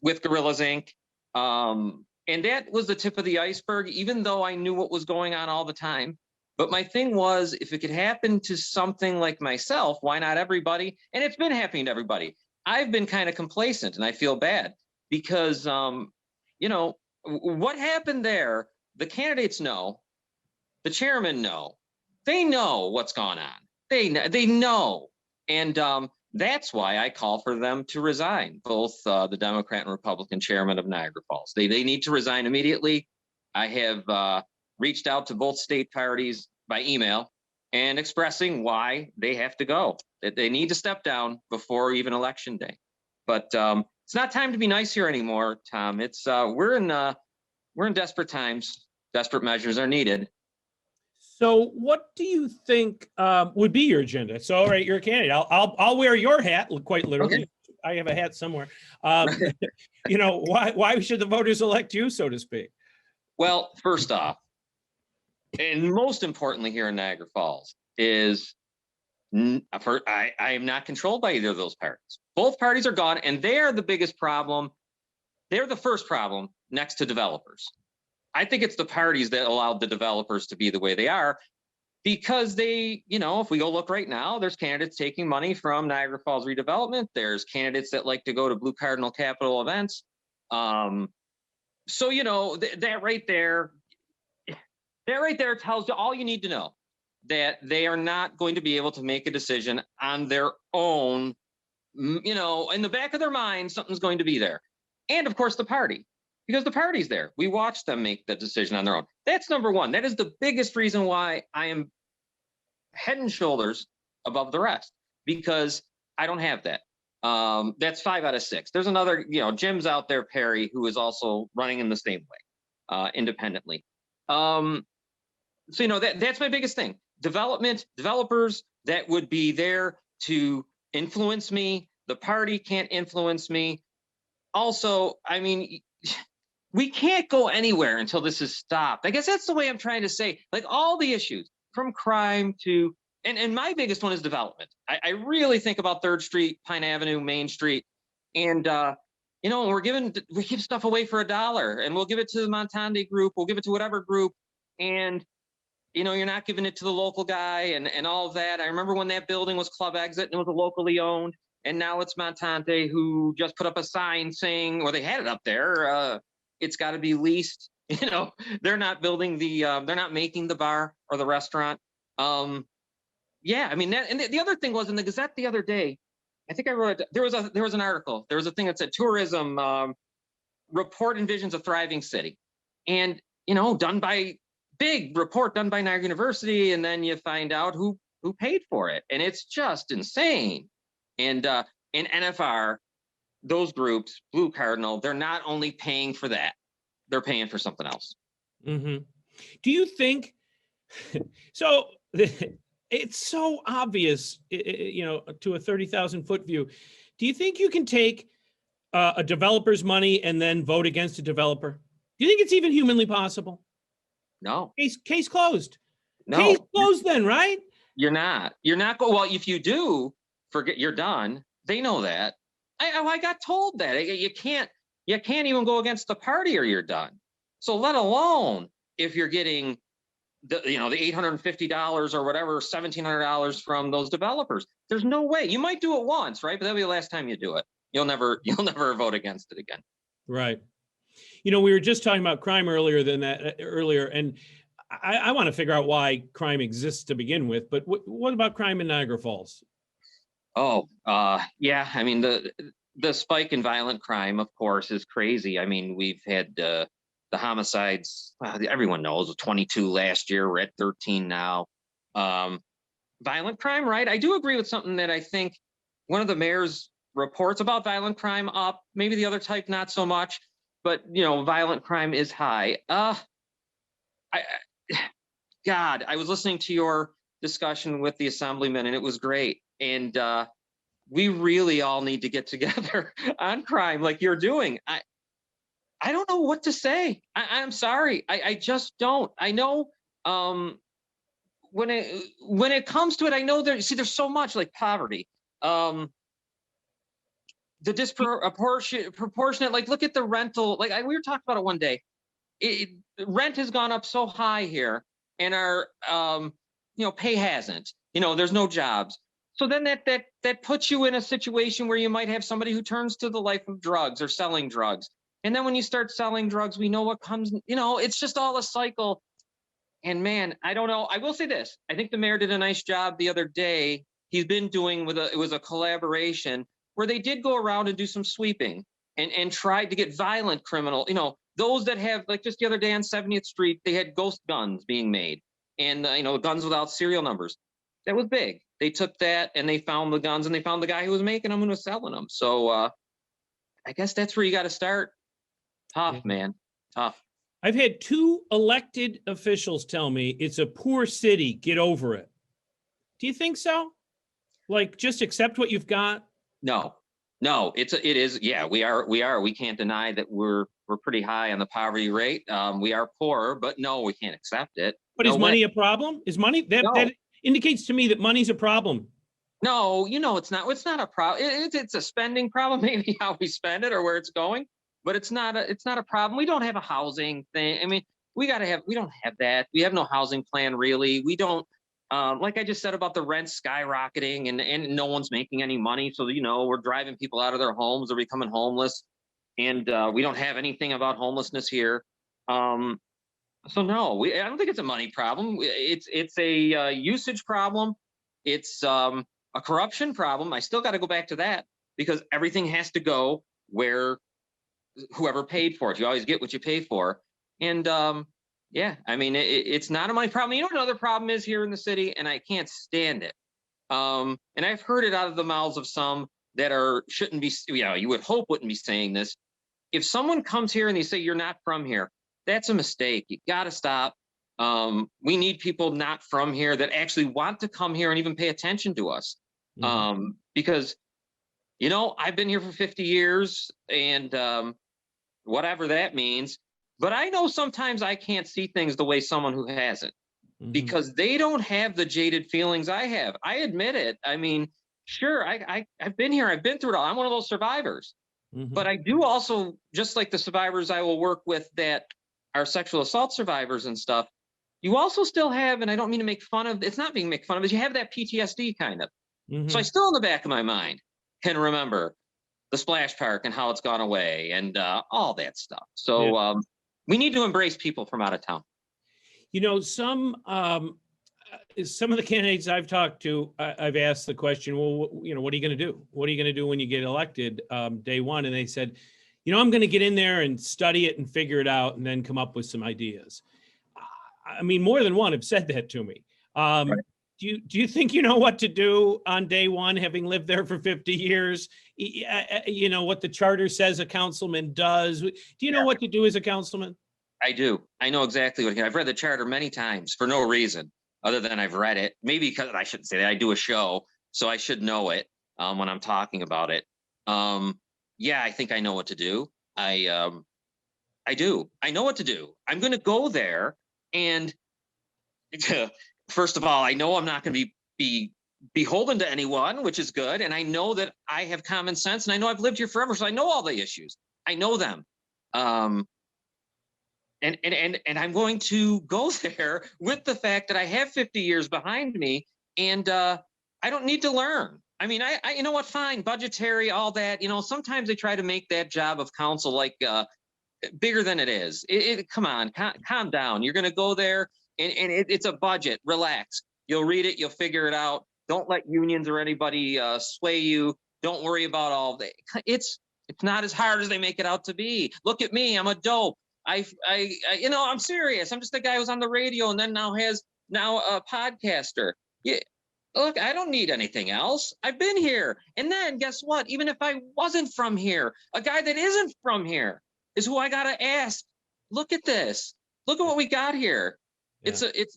with Gorillas Inc. And that was the tip of the iceberg, even though I knew what was going on all the time. But my thing was, if it could happen to something like myself, why not everybody? And it's been happening to everybody. I've been kind of complacent, and I feel bad because, what happened there, the candidates know, the chairman know, they know what's gone on. They know. And that's why I call for them to resign, both the Democrat and Republican chairman of Niagara Falls. They need to resign immediately. I have reached out to both state parties by email and expressing why they have to go, that they need to step down before even election day. But it's not time to be nice here anymore, Tom. It's we're in desperate times. Desperate measures are needed. So what do you think would be your agenda? So, all right, you're a candidate. I'll wear your hat, quite literally. Okay. I have a hat somewhere. Why should the voters elect you, so to speak? Well, first off, and most importantly here in Niagara Falls is I am not controlled by either of those parties. Both parties are gone, and they are the biggest problem. They're the first problem next to developers. I think it's the parties that allowed the developers to be the way they are, because they, if we go look right now, there's candidates taking money from Niagara Falls redevelopment. There's candidates that like to go to Blue Cardinal Capital events. So, that right there tells you all you need to know, that they are not going to be able to make a decision on their own. In the back of their mind, something's going to be there. And of course, the party. Because the party's there. We watch them make the decision on their own. That's number one. That is the biggest reason why I am head and shoulders above the rest, because I don't have that. That's 5 out of 6. There's another, Jim's out there, Perry, who is also running in the same way, independently. That's my biggest thing. Developers that would be there to influence me. The party can't influence me. Also, I mean, we can't go anywhere until this is stopped. I guess that's the way I'm trying to say, like, all the issues from crime to, and my biggest one is development. I really think about 3rd Street, Pine Avenue, Main Street. And, we give stuff away for $1, and we'll give it to the Montande group. We'll give it to whatever group. And, you're not giving it to the local guy and all of that. I remember when that building was Club Exit and it was locally owned. And now it's Montante, who just put up a sign saying, or they had it up there, it's got to be leased. They're not building they're not making the bar or the restaurant. Yeah, I mean, that, and the other thing was in the Gazette the other day, I think I wrote it, there was an article, there was a thing that said tourism report envisions a thriving city. And, done by big report done by Niagara University. And then you find out who paid for it. And it's just insane. And in NFR, those groups, Blue Cardinal, they're not only paying for that, they're paying for something else. Mm-hmm. Do you think, so it's so obvious, to a 30,000 foot view. Do you think you can take a developer's money and then vote against a developer? Do you think it's even humanly possible? No. Case closed. No. Case closed then, right? You're not. Well, if you do, forget, you're done. They know that. I got told that you can't even go against the party or you're done. So let alone if you're getting the $850 or whatever, $1,700 from those developers. There's no way. You might do it once, right? But that'll be the last time you do it. You'll never vote against it again. Right. We were just talking about crime earlier, and I want to figure out why crime exists to begin with. But what about crime in Niagara Falls? Oh, yeah. I mean, the spike in violent crime, of course, is crazy. I mean, we've had the homicides. Everyone knows 22 last year. We're at 13 now. Violent crime, right? I do agree with something that I think one of the mayor's reports about violent crime up. Maybe the other type not so much, but violent crime is high. God, I was listening to your discussion with the assemblyman, and it was great. And we really all need to get together on crime like you're doing. I don't know what to say. I'm sorry. I just don't. I know when it comes to it, I know there's so much like poverty. The proportionate, like look at the rental, like we were talking about it one day. Rent has gone up so high here, and our pay hasn't. There's no jobs. So then that puts you in a situation where you might have somebody who turns to the life of drugs or selling drugs. And then when you start selling drugs, we know what comes, it's just all a cycle. And man, I don't know. I will say this. I think the mayor did a nice job the other day. He's been doing it was a collaboration where they did go around and do some sweeping and tried to get violent criminal, those that have, like just the other day on 70th Street, they had ghost guns being made and, guns without serial numbers. That was big. They took that and they found the guns and they found the guy who was making them and was selling them. So I guess that's where you got to start. Tough, man. Tough. I've had 2 elected officials tell me it's a poor city. Get over it. Do you think so? Like, just accept what you've got? No, it is. Yeah, we are. We can't deny that we're pretty high on the poverty rate. We are poor, but no, we can't accept it. But is money a problem? Is money that indicates to me that money's a problem? No, it's not. It's not a problem. It's a spending problem, maybe how we spend it or where it's going. But it's not a problem. We don't have a housing thing. I mean, we don't have that. We have no housing plan really. We don't, like I just said about the rent skyrocketing and no one's making any money. So, we're driving people out of their homes. They're becoming homeless. And we don't have anything about homelessness here. So no, I don't think it's a money problem. It's a usage problem. It's a corruption problem. I still got to go back to that because everything has to go where whoever paid for it. You always get what you pay for. And yeah, I mean, it's not a money problem. You know what another problem is here in the city, and I can't stand it. And I've heard it out of the mouths of some that shouldn't be, you would hope wouldn't be saying this. If someone comes here and they say you're not from here, that's a mistake. You got to stop. We need people not from here that actually want to come here and even pay attention to us. Because, I've been here for 50 years and whatever that means. But I know sometimes I can't see things the way someone who hasn't, because they don't have the jaded feelings I have. I admit it. I mean, sure, I've been here. I've been through it all. I'm one of those survivors. But I do also, just like the survivors I will work with that are sexual assault survivors and stuff, you also still have, and I don't mean to make fun of, it's not being make fun of, is you have that PTSD kind of. So I still in the back of my mind can remember the splash park and how it's gone away and all that stuff. So we need to embrace people from out of town. Some of the candidates I've talked to, I've asked the question, well, what are you going to do? What are you going to do when you get elected day one? And they said, I'm going to get in there and study it and figure it out and then come up with some ideas. I mean, more than one have said that to me. Right. Do you think you know what to do on day one, having lived there for 50 years? What the charter says a councilman does. Do you know what to do as a councilman? I do. I know exactly what. I've read the charter many times for no reason other than I've read it. Maybe because I shouldn't say that. I do a show, so I should know it when I'm talking about it. Yeah, I think I know what to do. I do. I know what to do. I'm going to go there and. First of all, I know I'm not going to be beholden to anyone, which is good. And I know that I have common sense and I know I've lived here forever. So I know all the issues. I know them. And I'm going to go there with the fact that I have 50 years behind me and I don't need to learn. I mean, I you know what, fine, budgetary, all that, sometimes they try to make that job of council like bigger than it is. Come on, calm down. You're going to go there. And it's a budget. Relax. You'll read it. You'll figure it out. Don't let unions or anybody sway you. Don't worry about all that. It's not as hard as they make it out to be. Look at me. I'm a dope. I'm serious. I'm just a guy who's on the radio and then now a podcaster. Yeah. Look, I don't need anything else. I've been here. And then guess what? Even if I wasn't from here, a guy that isn't from here is who I got to ask. Look at this. Look at what we got here. Yeah.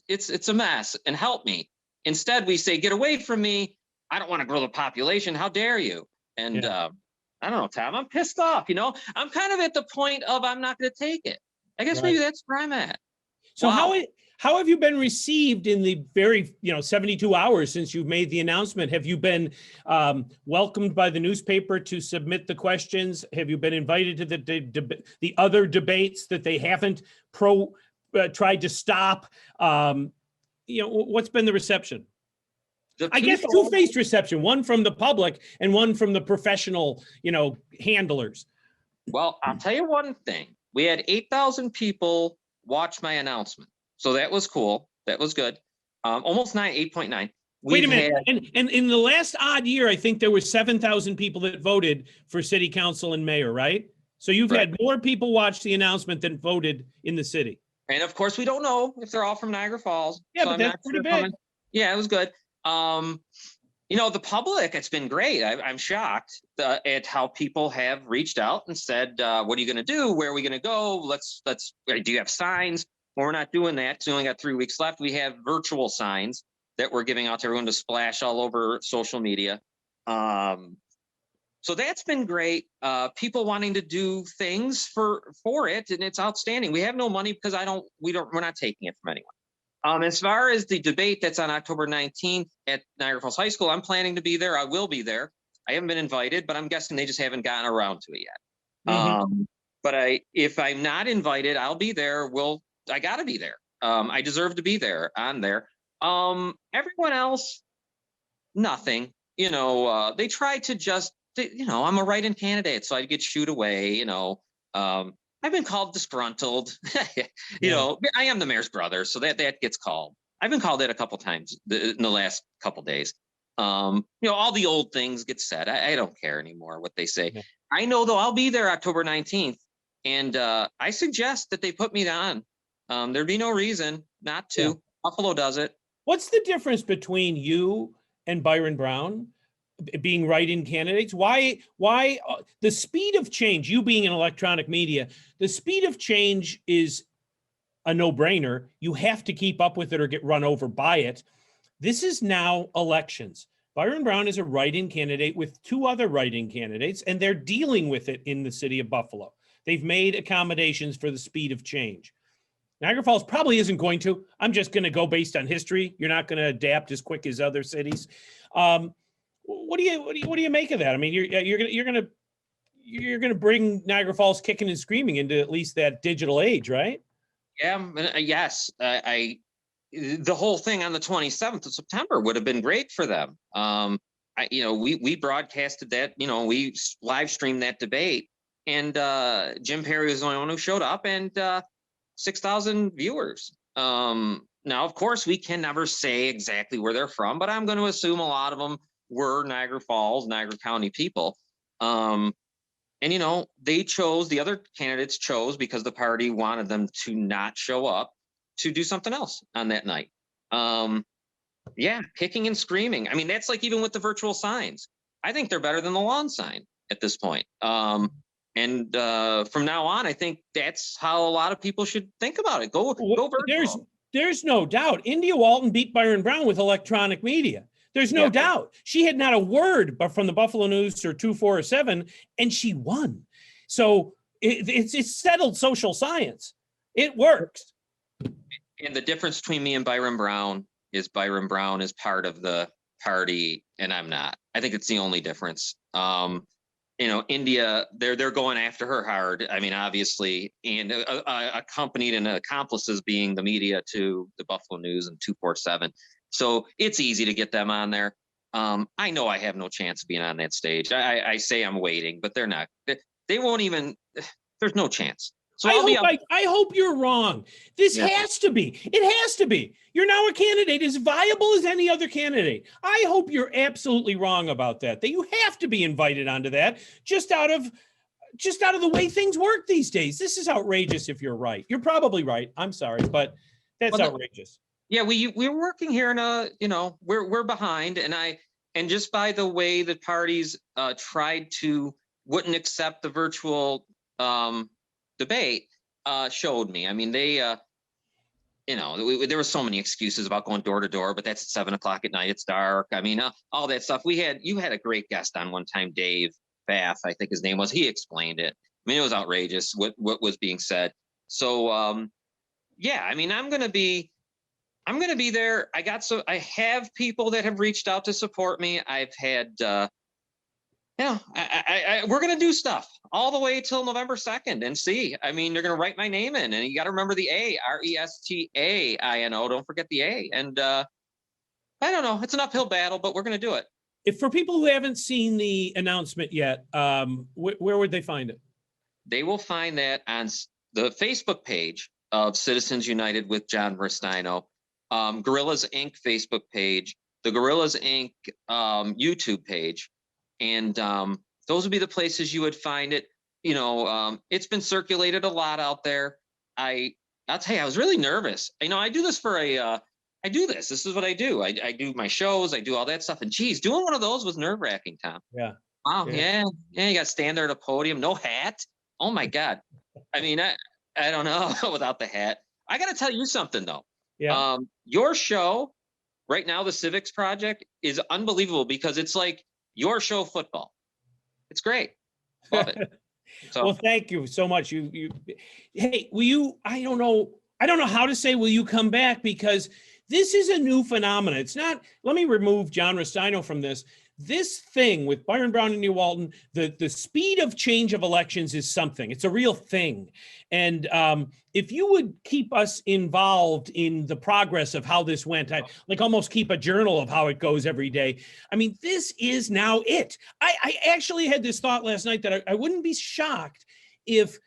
It's a mess and help me. Instead, we say, get away from me. I don't want to grow the population. How dare you? And I don't know, Tom. I'm pissed off. I'm kind of at the point of I'm not going to take it. I guess maybe Right. that's where I'm at. So Wow. how have you been received in the very 72 hours since you've made the announcement? Have you been welcomed by the newspaper to submit the questions? Have you been invited to the other debates that they haven't tried to stop? What's been the reception? I guess two-faced reception, one from the public and one from the professional, handlers. Well, I'll tell you one thing. We had 8,000 people watch my announcement. So that was cool. That was good. Almost 8.9. Wait a minute. And in the last odd year, I think there were 7,000 people that voted for city council and mayor, right? So you've had more people watch the announcement than voted in the city. And of course, we don't know if they're all from Niagara Falls. Yeah, so but that's pretty big. Yeah, it was good. The public, it's been great. I'm shocked at how people have reached out and said, what are you going to do? Where are we going to go? Do you have signs? Well, we're not doing that. We only got 3 weeks left. We have virtual signs that we're giving out to everyone to splash all over social media. So that's been great. People wanting to do things for it, and it's outstanding. We have no money because we're not taking it from anyone. As far as the debate that's on October 19th at Niagara Falls High School, I'm planning to be there. I will be there. I haven't been invited, but I'm guessing they just haven't gotten around to it yet. Mm-hmm. But if I'm not invited, I'll be there. I got to be there. I deserve to be there. On there. Everyone else, nothing. They try to just. I'm a write-in candidate, so I get shooed away. I've been called disgruntled. I am the mayor's brother, so that gets called. I've been called that a couple times in the last couple days. All the old things get said. I don't care anymore what they say. Yeah. I know though I'll be there October 19th, and I suggest that they put me on. There'd be no reason not to. Yeah. Buffalo does it. What's the difference between you and Byron Brown being write-in candidates? Why the speed of change, you being in electronic media, the speed of change is a no-brainer. You have to keep up with it or get run over by it. This is now elections. Byron Brown is a write-in candidate with 2 other write-in candidates, and they're dealing with it in the city of Buffalo. They've made accommodations for the speed of change. Niagara Falls probably isn't going to. I'm just going to go based on history. You're not going to adapt as quick as other cities. What do you make of that? I mean, you're gonna bring Niagara Falls kicking and screaming into at least that digital age, right? Yeah. Yes. The whole thing on the 27th of September would have been great for them. We broadcasted that. We live streamed that debate, and Jim Perry was the only one who showed up, and 6,000 viewers. Now, of course, we can never say exactly where they're from, but I'm going to assume a lot of them were Niagara Falls, Niagara County people. The other candidates chose because the party wanted them to not show up to do something else on that night. Kicking and screaming. I mean, that's like even with the virtual signs. I think they're better than the lawn sign at this point. From now on, I think that's how a lot of people should think about it. Go virtual. There's no doubt. India Walton beat Byron Brown with electronic media. There's no doubt. She had not a word but from the Buffalo News or 2, 4, or 7, and she won. So it's settled social science. It works. And the difference between me and Byron Brown is part of the party and I'm not. I think it's the only difference. India, they're going after her hard. I mean, obviously, and accompanied and accomplices being the media to the Buffalo News and 247. So it's easy to get them on there. I know I have no chance of being on that stage. I say I'm waiting, but they're not. They won't even. There's no chance. So I hope you're wrong. This has to be. It has to be. You're now a candidate as viable as any other candidate. I hope you're absolutely wrong about that. That you have to be invited onto that just out of the way things work these days. This is outrageous. If you're right, you're probably right. I'm sorry, but that's outrageous. Yeah, we're working here in we're behind, and just by the way the parties wouldn't accept the virtual debate showed me. I mean, they there were so many excuses about going door to door, but that's at 7:00 at night. It's dark. I mean, all that stuff. You had a great guest on one time, Dave, Bath, I think his name was. He explained it. I mean, it was outrageous what was being said. So yeah, I mean, I'm gonna be there. I have people that have reached out to support me. I've had we're gonna do stuff all the way till November 2nd and see. I mean, they're gonna write my name in, and you got to remember the A, RESTAINO. Don't forget the A. And I don't know, it's an uphill battle, but we're gonna do it. If for people who haven't seen the announcement yet, where would they find it? They will find that on the Facebook page of Citizens United with John Restaino, Gorillas Inc. Facebook page, the Gorillas Inc. YouTube page, and those would be the places you would find it. You know, it's been circulated a lot out there. I'll tell you, I was really nervous. You know, I do this for I do this. This is what I do. I do my shows. I do all that stuff. And geez, doing one of those was nerve-wracking, Tom. Yeah. Wow. Yeah. You got to stand there at a podium, no hat. Oh my God. I mean, I don't know without the hat. I got to tell you something though. Yeah. Your show right now, the Civics Project, is unbelievable because it's like your show football. It's great. Love it. So, well, thank you so much. Hey, will you, I don't know how to say, will you come back? Because this is a new phenomenon. It's not, let me remove John Restaino from this. This thing with Byron Brown and New Walton, the speed of change of elections is something. It's a real thing. And if you would keep us involved in the progress of how this went, I like almost keep a journal of how it goes every day. I mean, this is now it. I actually had this thought last night that I wouldn't be shocked if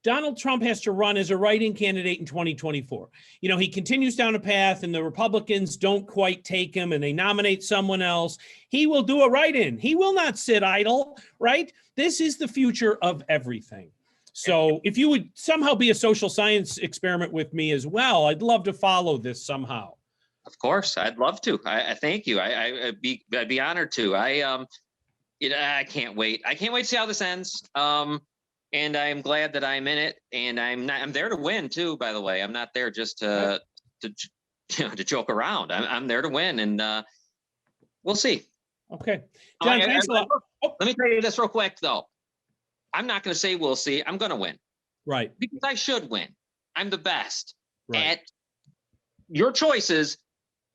Donald Trump has to run as a write-in candidate in 2024. You know, he continues down a path and the Republicans don't quite take him and they nominate someone else. He will do a write-in. He will not sit idle, right? This is the future of everything. So if you would somehow be a social science experiment with me as well, I'd love to follow this somehow. Of course, I'd love to. I thank you. I'd be honored to. I can't wait. I can't wait to see how this ends. And I'm glad that I'm in it, and I'm there to win too. By the way, I'm not there just to joke around. I'm there to win, and we'll see. Okay, John, thanks a lot. Let me tell you this real quick, though. I'm not going to say we'll see. I'm going to win. Right. Because I should win. I'm the best at your choices.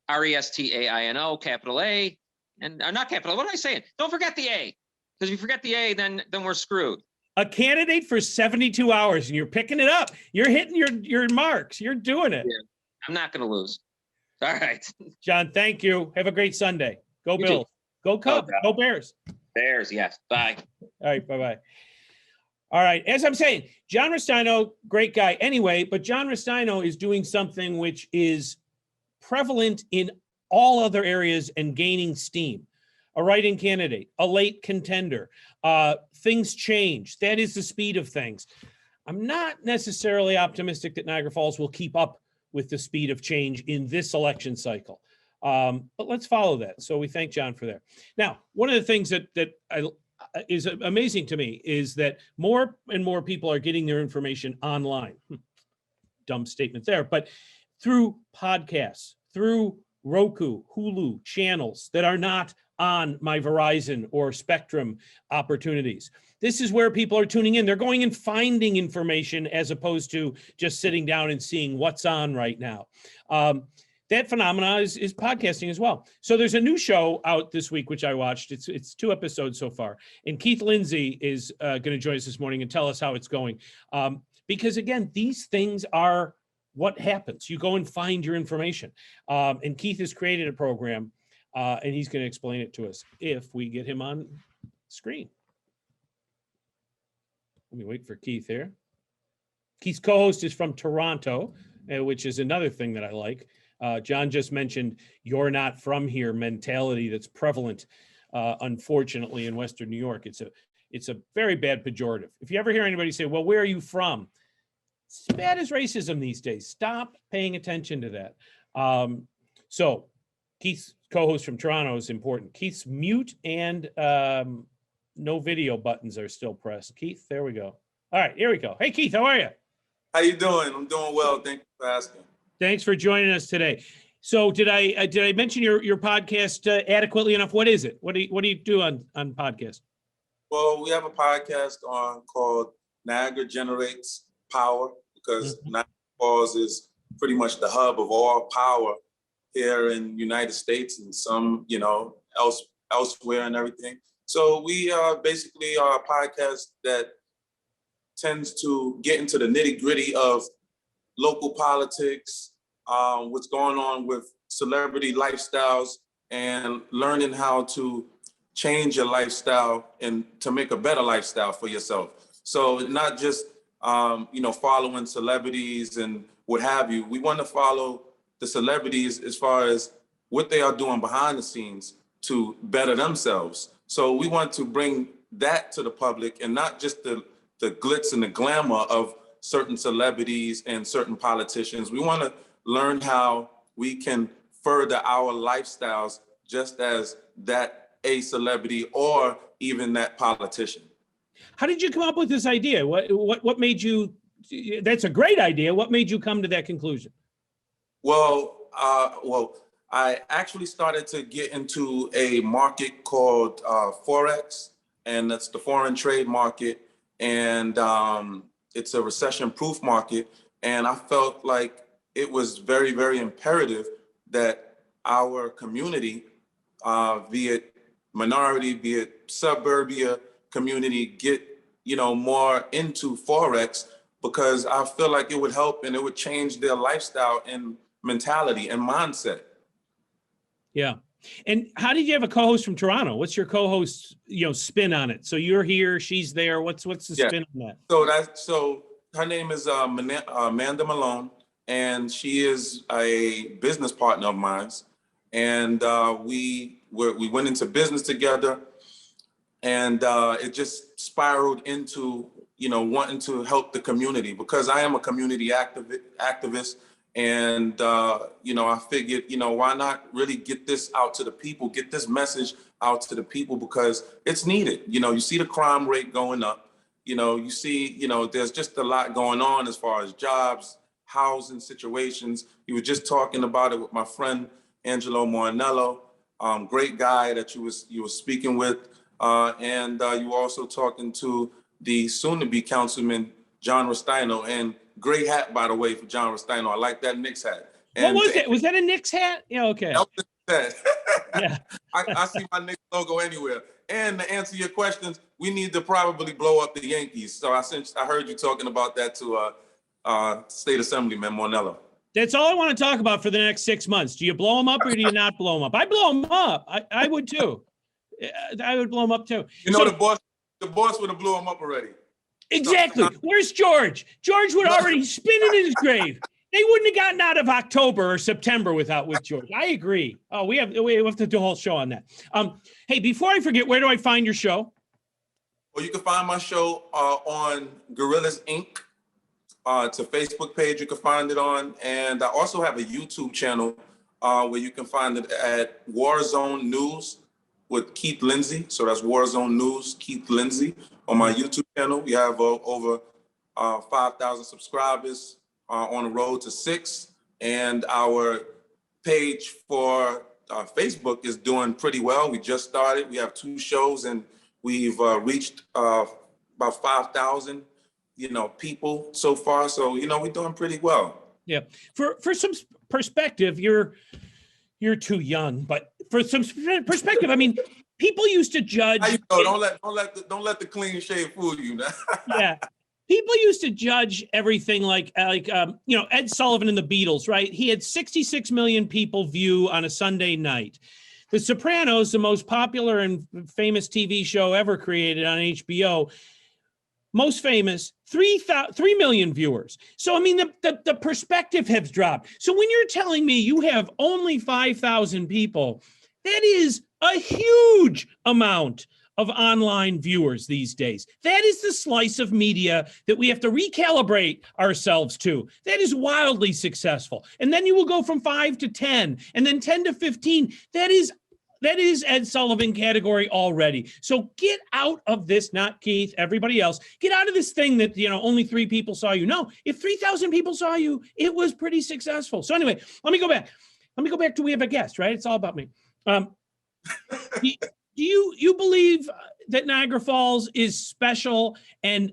RESTAINO, capital A, and not capital. What am I saying? Don't forget the A, because if you forget the A, then we're screwed. A candidate for 72 hours, and you're picking it up. You're hitting your marks. You're doing it. Yeah, I'm not going to lose. All right. John, thank you. Have a great Sunday. Go Bills. Go Cubs. Go Bears. Bears, yes. Bye. All right, bye-bye. All right, as I'm saying, John Restaino, great guy anyway, but John Restaino is doing something which is prevalent in all other areas and gaining steam. A write-in candidate, a late contender, things change. That is the speed of things. I'm not necessarily optimistic that Niagara Falls will keep up with the speed of change in this election cycle. But let's follow that. So we thank John for that. Now, one of the things that is amazing to me is that more and more people are getting their information online. Dumb statement there, but through podcasts, through Roku, Hulu channels that are not on my Verizon or Spectrum opportunities. This is where people are tuning in. They're going and finding information as opposed to just sitting down and seeing what's on right now. That phenomena is podcasting as well. So there's a new show out this week, which I watched. It's 2 episodes so far. And Keith Lindsay is going to join us this morning and tell us how it's going. Because again, these things are what happens. You go and find your information. And Keith has created a program and he's going to explain it to us if we get him on screen. Let me wait for Keith here. Keith's co-host is from Toronto, which is another thing that I like. John just mentioned you're not from here mentality that's prevalent, unfortunately, in Western New York. It's a very bad pejorative. If you ever hear anybody say, well, where are you from? It's as bad as racism these days. Stop paying attention to that. So Keith's co-host from Toronto is important. Keith's mute and no video buttons are still pressed. Keith, there we go. All right, here we go. Hey, Keith, how are you? How you doing? I'm doing well. Thank you for asking. Thanks for joining us today. So did I mention your podcast adequately enough? What is it? What do you do on podcast? Well, we have a podcast on called Niagara Generates Power, because Niagara Falls is pretty much the hub of all power here in the United States and some, elsewhere and everything. So we basically are a podcast that tends to get into the nitty gritty of local politics, what's going on with celebrity lifestyles, and learning how to change your lifestyle and to make a better lifestyle for yourself. So not just following celebrities and what have you. We want to follow the celebrities as far as what they are doing behind the scenes to better themselves. So we want to bring that to the public, and not just the glitz and the glamour of certain celebrities and certain politicians. We want to learn how we can further our lifestyles just as that a celebrity or even that politician. How did you come up with this idea? What made you, that's a great idea. What made you come to that conclusion? Well, I actually started to get into a market called Forex, and that's the foreign trade market. And it's a recession-proof market. And I felt like it was very, very imperative that our community, be it minority, be it suburbia community, get more into Forex, because I feel like it would help and it would change their lifestyle and mentality and mindset. Yeah. And how did you have a co-host from Toronto? What's your co-host, spin on it? So you're here, she's there. What's the spin on that? So her name is Amanda Malone, and she is a business partner of mine. And we went into business together, and it just spiraled into wanting to help the community, because I am a community activist. And, I figured, why not really get this out to the people, get this message out to the people, because it's needed. You see the crime rate going up, you see, there's just a lot going on as far as jobs, housing situations. You were just talking about it with my friend, Angelo Morinello, great guy that you were speaking with. And you were also talking to the soon-to-be councilman, John Restaino, and great hat, by the way, for John Restaino. I like that Knicks hat. And what was it? Was that a Knicks hat? Yeah, okay. That was the hat. Yeah. I see my Knicks logo anywhere. And to answer your questions, we need to probably blow up the Yankees. So I heard you talking about that to State Assemblyman Morinello. That's all I want to talk about for the next 6 months. Do you blow them up or do you not blow them up? I blow them up. I would too. I would blow them up too. The boss would have blew him up already. Exactly. Where's George? George would already spin in his grave. They wouldn't have gotten out of October or September with George. I agree. Oh, we have to do a whole show on that. Hey, before I forget, where do I find your show? Well, you can find my show on Gorillas Inc. It's a Facebook page you can find it on. And I also have a YouTube channel where you can find it at Warzone News with Keith Lindsay. So that's Warzone News, Keith Lindsay. On my YouTube channel, we have over 5,000 subscribers on the road to 6. And our page for Facebook is doing pretty well. We just started. We have 2 shows, and we've reached about 5,000, people so far. So, we're doing pretty well. Yeah. For some perspective, you're too young, but for some perspective, I mean, people used to judge. Don't let the clean shave fool you. Yeah. People used to judge everything like Ed Sullivan and the Beatles, right? He had 66 million people view on a Sunday night. The Sopranos, the most popular and famous TV show ever created on HBO, most famous, 3 million viewers. So, I mean, the perspective has dropped. So when you're telling me you have only 5,000 people, that is a huge amount of online viewers these days. That is the slice of media that we have to recalibrate ourselves to. That is wildly successful. And then you will go from 5 to 10, and then 10 to 15. That is Ed Sullivan category already. So get out of this, not Keith, everybody else. Get out of this thing that, only 3 people saw you. No, if 3,000 people saw you, it was pretty successful. So anyway, let me go back to we have a guest, right? It's all about me. do you believe that Niagara Falls is special and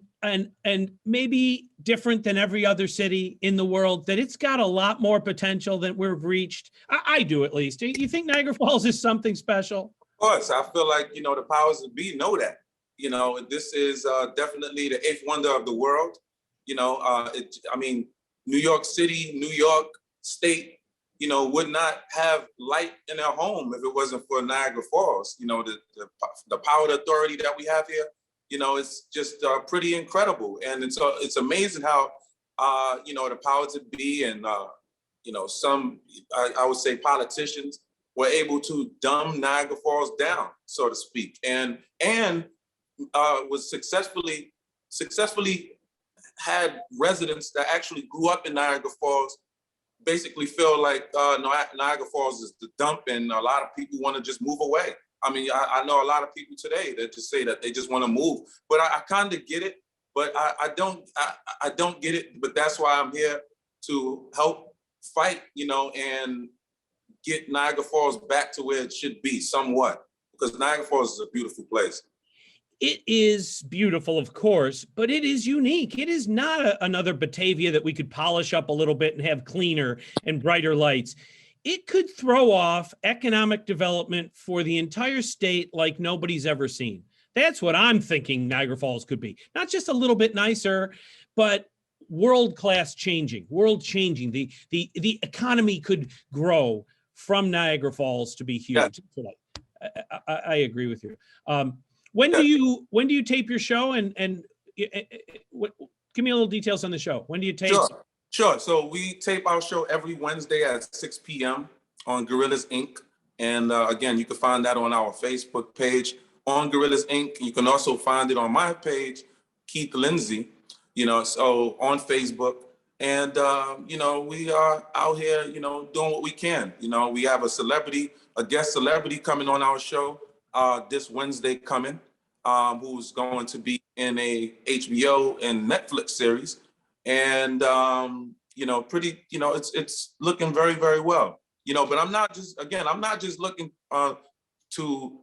maybe different than every other city in the world, that it's got a lot more potential than we've reached? I do, at least. Do you think Niagara Falls is something special? Of course, I feel like, the powers that be know that. This is definitely the eighth wonder of the world. New York City, New York State, would not have light in their home if it wasn't for Niagara Falls. The power authority that we have here, it's just pretty incredible. And it's amazing how, the powers that be and, some, I would say politicians were able to dumb Niagara Falls down, so to speak, and was successfully had residents that actually grew up in Niagara Falls basically feel like Niagara Falls is the dump, and a lot of people want to just move away. I know a lot of people today that just say that they just want to move, but I kind of get it, but I don't get it. But that's why I'm here to help fight, and get Niagara Falls back to where it should be somewhat, because Niagara Falls is a beautiful place. It is beautiful, of course, but it is unique. It is not another Batavia that we could polish up a little bit and have cleaner and brighter lights. It could throw off economic development for the entire state like nobody's ever seen. That's what I'm thinking Niagara Falls could be. Not just a little bit nicer, but world-class changing, world changing. The economy could grow from Niagara Falls to be huge. Yeah. I agree with you. When do you tape your show, and give me a little details on the show. When do you tape? Sure. So we tape our show every Wednesday at 6 p.m. on Gorillas Inc. And again, you can find that on our Facebook page on Gorillas Inc. You can also find it on my page, Keith Lindsay, so on Facebook. And, we are out here, doing what we can. We have a guest celebrity coming on our show this Wednesday coming, who's going to be in a HBO and Netflix series. And, it's looking very, very well, but I'm not just looking to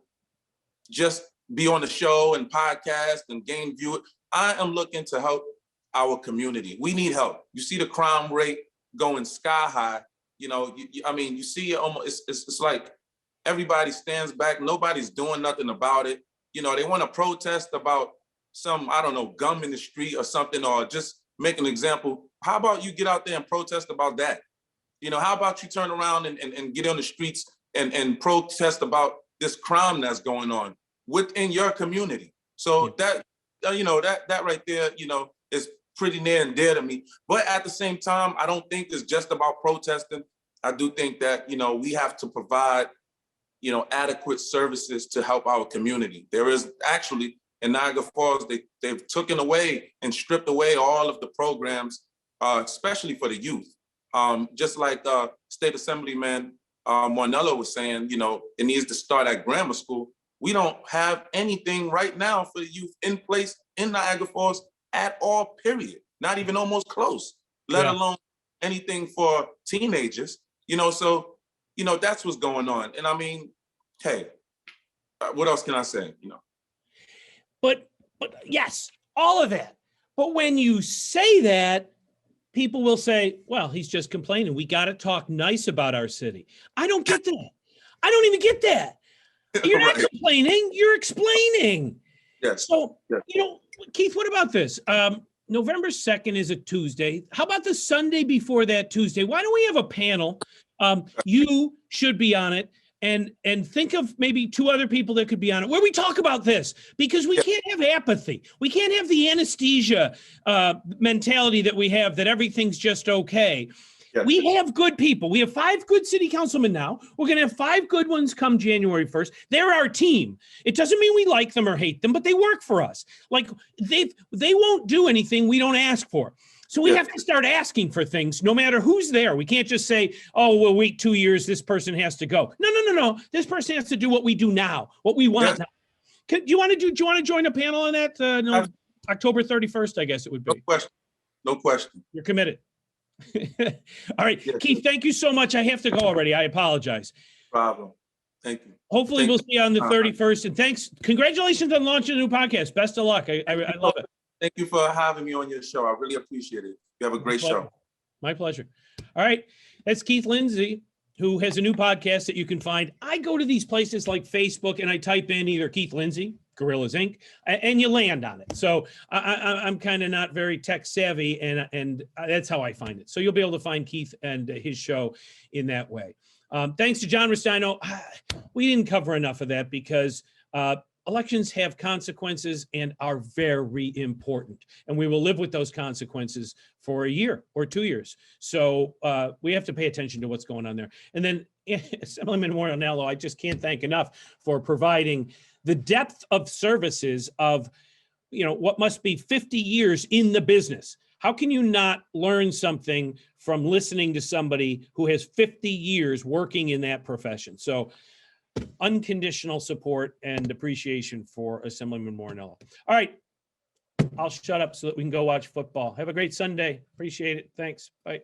just be on the show and podcast and gain view. I am looking to help our community. We need help. You see the crime rate going sky high. You see it almost, it's like everybody stands back. Nobody's doing nothing about it. They want to protest about some, I don't know, gum in the street or something, or just make an example. How about you get out there and protest about that? How about you turn around and get on the streets and protest about this crime that's going on within your community? So that right there, is pretty near and dear to me. But at the same time, I don't think it's just about protesting. I do think that, we have to provide, adequate services to help our community. There is actually, in Niagara Falls, they've taken away and stripped away all of the programs, especially for the youth. Just like State Assemblyman Mornello was saying, it needs to start at grammar school. We don't have anything right now for the youth in place in Niagara Falls at all, period. Not even almost close, let alone anything for teenagers, so, that's what's going on. And hey, what else can I say, But yes, all of that. But when you say that, people will say, well, he's just complaining. We got to talk nice about our city. I don't get that. I don't even get that. You're not complaining, you're explaining. Yes. So, Keith, what about this? November 2nd is a Tuesday. How about the Sunday before that Tuesday? Why don't we have a panel? You should be on it. And think of maybe two other people that could be on it, where we talk about this, because we can't have apathy. We can't have the anesthesia mentality that we have, that everything's just okay. Yes. We have good people. We have 5 good city councilmen now. We're going to have 5 good ones come January 1st. They're our team. It doesn't mean we like them or hate them, but they work for us. Like they won't do anything we don't ask for. So we have to start asking for things, no matter who's there. We can't just say, oh, we'll wait 2 years. This person has to go. No. This person has to do what we do now, what we want now. Do you want to join a panel on that? October 31st, I guess it would be. No question. You're committed. All right, Keith, thank you so much. I have to go already. I apologize. No problem. Thank you. Hopefully Thank we'll you. see you on the 31st. And thanks. Congratulations on launching a new podcast. Best of luck. I love it. Thank you for having me on your show. I really appreciate it. You have a great show. My pleasure. All right. That's Keith Lindsay, who has a new podcast that you can find. I go to these places like Facebook and I type in either Keith Lindsay, Gorillas Inc., and you land on it. So I'm kind of not very tech savvy, and that's how I find it. So you'll be able to find Keith and his show in that way. Thanks to John Rustino. We didn't cover enough of that because elections have consequences and are very important. And we will live with those consequences for a year or 2 years. So we have to pay attention to what's going on there. And then Assemblyman Morinello, I just can't thank enough for providing the depth of services of, what must be 50 years in the business. How can you not learn something from listening to somebody who has 50 years working in that profession? So unconditional support and appreciation for Assemblyman Morinello. All right, I'll shut up so that we can go watch football. Have a great Sunday. Appreciate it. Thanks. Bye.